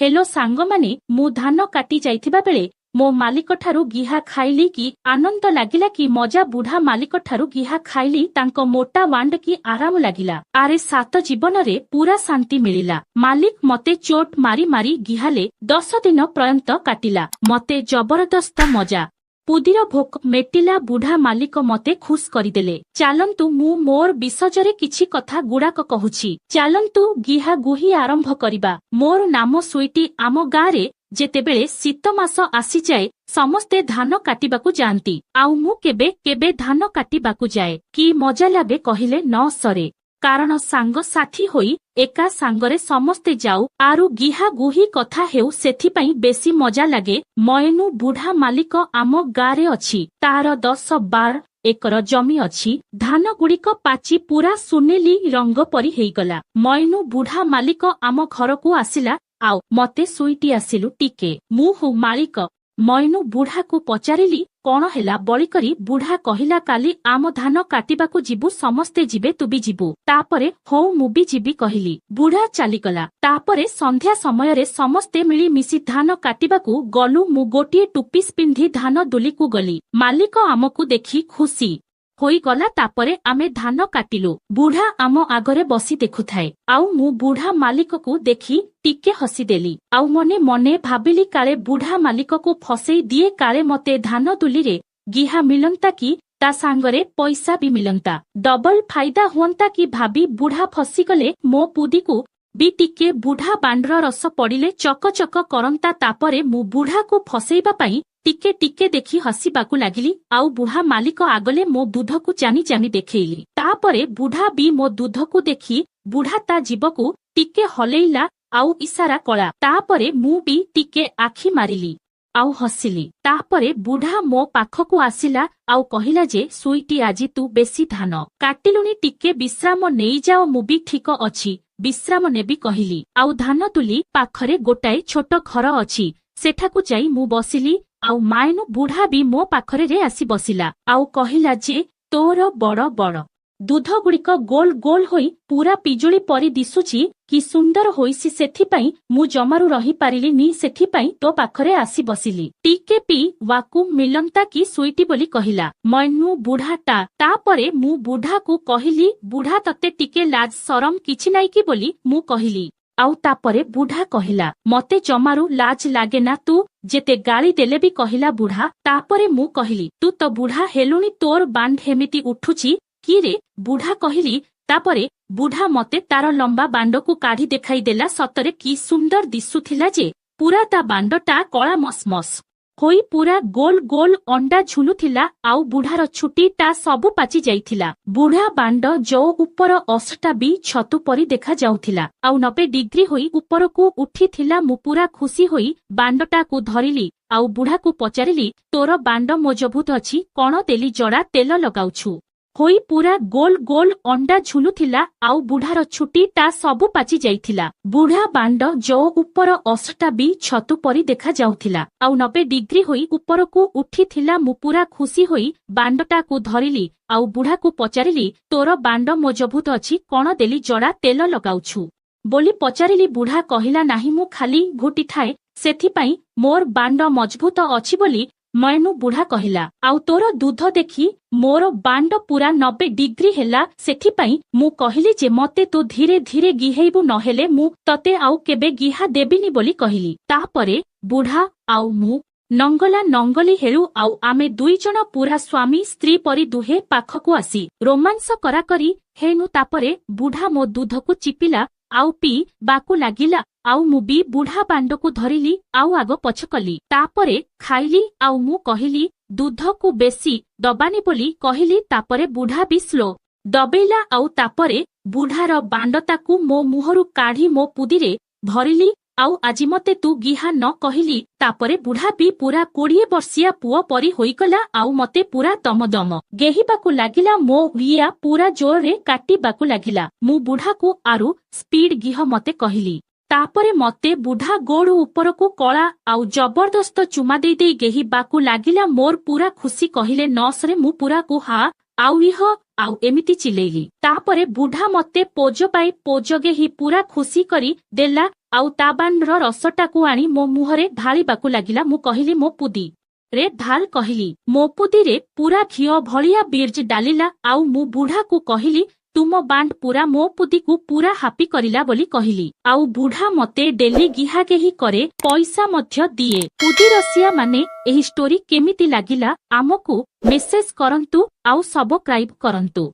Hello सांगमाने मु धान काटी जाइथिबा बेले मो मालिक ठारू गिहा खाइली कि आनंद लागिला कि मजा बुढ़ा मालिक ठारू गिहा खाइली तांको मोटा वांड कि आराम लागिला। आरे सात जीवन रे पूरा शांति मिलिला। मालिक मते चोट मारी मारी गिहाले 10 दिन पर्यंत काटिला। मते जबरदस्त मजा पुदीर भोक मेटिला। बुढ़ा मालिक मते खुश करिदेले। चालंतु मु मोर विसर्जरे किछि कथा गुड़ाक कहुछि। चालंतु गिहा गुही आरंभ करिबा। मोर नाम सुईटी। आम गाँरे जेतेबेले शीत मास आसी जाए समस्ते धान काटिबाकू जाआंती। आउ मु केबे केबे धान काटिबाकू जाए। कि मजा लागे कहिले न सरे। कारण सांग साथी होई एका सांगरे समस्ते जाऊ आरु गिहा गुही कथा हेउ सेथिपाई बेसी मजा लागे। मयनु बुढ़ा मालिक आम गाँरे अछि। तार 10-12 एकर जमी अछि। धान गुड़िक पाची पूरा सुनेली रंग परी हेइगला। मयनु बुढ़ा मालिक आम घरकू आसिला। आउ मते सुईटी आसिलु टिके। मुहु मालिक। मयनु बुढ़ा को पचारिली कौन हेला बळी करी। बुढ़ा कहिला काली आम धान काटिबाकू जिबु समस्ते जिबे तु भी जिबु। तापरे हौ मु भी जिबी कहिली। बुढ़ा चालीगला। तापरे संध्या समयरे समस्ते मिली मिसी धान काटिबाकू गलु। मु गोटिए टुपिस पिंधी धान दुलीकू गली। मालिक आमकू देखी खुशी होई गला। तापरे आमे धान काटिलु। बुढ़ा आम आगरे बसी देखुथाए। आउ मु बुढ़ा मालिक को देखी टिके हसी देली। आउ मने मने भाबिली काले बुढ़ा मालिक को फसेई दिए। काले मते धान दुली रे गिहा मिलंता कि ता सांगरे पैसा भी मिलंता। डबल फायदा हुअंता कि भाबी बुढ़ा फसी गले मो पुदी को भी टिके बुढ़ा बांड्र रस पड़िले चक चक करंता। तापरे मु बुढ़ा को फसेइबा पाई टिके टिके देखी हसीबाकू लागिली। आउ बुढ़ा मालिक आगले मो दूध को चानी चानी देखैली। तापरे बुढ़ा भी मो दूध को देखी बुढ़ा ता जीवकू टिके हलेइला आउ इशारा कला। तापरे मु भी टिके आखि मारिली आउ हसिली। तापरे बुढ़ा मो पाखकू आसिला आउ कहिला जे सुईटी आजी तू बेसी धान काटिलुनी टिके विश्राम नेई जाओ। मु भी ठीक अछि विश्राम नेबी कहिली। आउ धान तुली पाखरे गोटाए छोट घर अछि सेठाकू जाई मु बसिली। आउ मायनु बुढ़ा भी मो पाखरे रे आसी बसिला। आउ कहिला जे तोर बड़ बड़ दूध गुड़िक गोल गोल होई पूरा पिजुली परी दिसुची कि सुंदर होईसी। सेथिपाई मु जमारू रही पारिलिनी। सेथिपाई तो पाखरे आसी बसिली। टिके पी वाकू मिलंता कि सुईटी बोली कहिला मयनु बुढ़ाटा। तापरे मु बुढ़ा को कहिली बुढ़ा तते टिके लाज सरम किछि नाई कि बोली मु कहिली। आउ तापरे बुढ़ा कहिला मते जमारू लाज लागे ना तू जेते गाली देले भी कहिला बुढ़ा। तापरे मु कहिली तू तो बुढ़ा हेलुनी तोर बांड हेमिति उठुची कि रे बुढ़ा कहिली। तापरे बुढ़ा मते तार लंबा बांड को काढ़ी देखाई देला। सतरे की सुंदर दिसुथिला जे पूरा ता बांडटा कला मसमस होई पूरा गोल गोल अंडा झुलुथिला। आउ बुढ़ार छुटीटा सबु पाची जाइथिला। बुढ़ा बांड जो ऊपर असटा भी छतु परी देखा जाउथिला। आउ 90 डिग्री होई ऊपर को उठिथिला। मु पूरा खुशी होई बांडटा को धरिली। आउ बुढ़ा को पचारिली तोर बांड मजबूत अछि कण तेली जड़ा तेल लगाउछु। होई पूरा गोल गोल अंडा झुलुथिला। आउ बुढ़ार छुटीटा सबु पाची जाइथिला। बुढ़ा बांड जो ऊपर असटा भी छतु परी देखा जाउथिला। आउ 90 डिग्री होई ऊपर को उठिथिला। मु पूरा खुशी होई बांडटा को धरिली। आउ बुढ़ा को पचारिली तोर बांड मजबूत अछि कण देली जड़ा तेल लगाउछु बोली पचारिली। बुढ़ा कहिला नाही मु खाली घुटी थाए सेथिपाई मोर बांड मजबूत अछि बोली। मयनु बुढ़ा कहिला आउ तोर दूध देखी मोर बांड पूरा 90 डिग्री हेला। सेथिपाई मु कहिली जे मते तू धीरे धीरे गिहेइबु नहेले मु तते आउ केबे गिहा देबिनी बोली कहिली। तापरे बुढ़ा आउ मु नंगला नंगली हेलु। आउ आमे दुई जण पूरा स्वामी स्त्री परी दुहे पाखकू आसी रोमांस कराकरी हेनु। तापरे बुढ़ा मो दूध को चिपिला आउ पी बाकू लागिला। आउ मु भी बुढ़ा बांड को धरिली आउ आग पछ कली। तापरे खाइली आउ मु कहिली दूध को बेसी दबानी बोली कहिली। तापरे बुढ़ा भी स्लो दबेला। आउ तापरे बुढ़ार बांडताकू मो मुहरु काढ़ी मो पुदीरे भरिली। आउ आजी मते तू गिहा न कहिली। तापरे बुढ़ा भी पूरा 20 वर्षिया पुओ परी होइगला। आउ मते पूरा दमदम गेहिबाकू लागिला। मो विया पूरा जोर रे काटिबाकू लागिला। मु बुढ़ा को आरु स्पीड गिह मते कहिली। तापरे मते बुढ़ा गोड़ ऊपर को कला आउ जबरदस्त चुमा देई देई गेहिबाकू लागिला। मोर पूरा खुशी कहिले नसरे मु पूरा को हा आउ इह आउ एमिति चिलेइली। तापरे बुढ़ा मते पोज पाई पोजगे ही पूरा खुशी करी देला। ଆଉ ତା ବାଣ୍ଡର ରସଟାକୁ ଆଣି ମୋ ମୁହଁରେ ଢାଳିବାକୁ ଲାଗିଲା। ମୁଁ କହିଲି ମୋ ପୁଦି ରେ ଢାଲ କହିଲି। ମୋ ପୁଦିରେ ପୁରା ଘିଅ ଭଳିଆ ବିର୍ଜ ଡାଲିଲା। ଆଉ ମୁଁ ବୁଢାକୁ କହିଲି ତୁମ ବାଣ୍ଡ ପୁରା ମୋ ପୁଦିକୁ ପୁରା ହାପି କରିଲା ବୋଲି କହିଲି। ଆଉ ବୁଢା ମତେ ଡେଲି ଗିହାଗେହି କରେ, ପଇସା ମଧ୍ୟ ଦିଏ। ପୁଦିରସିଆ ମାନେ ଏହି ଷ୍ଟୋରି କେମିତି ଲାଗିଲା ଆମକୁ ମେସେଜ କରନ୍ତୁ ଆଉ ସବସ୍କ୍ରାଇବ କରନ୍ତୁ।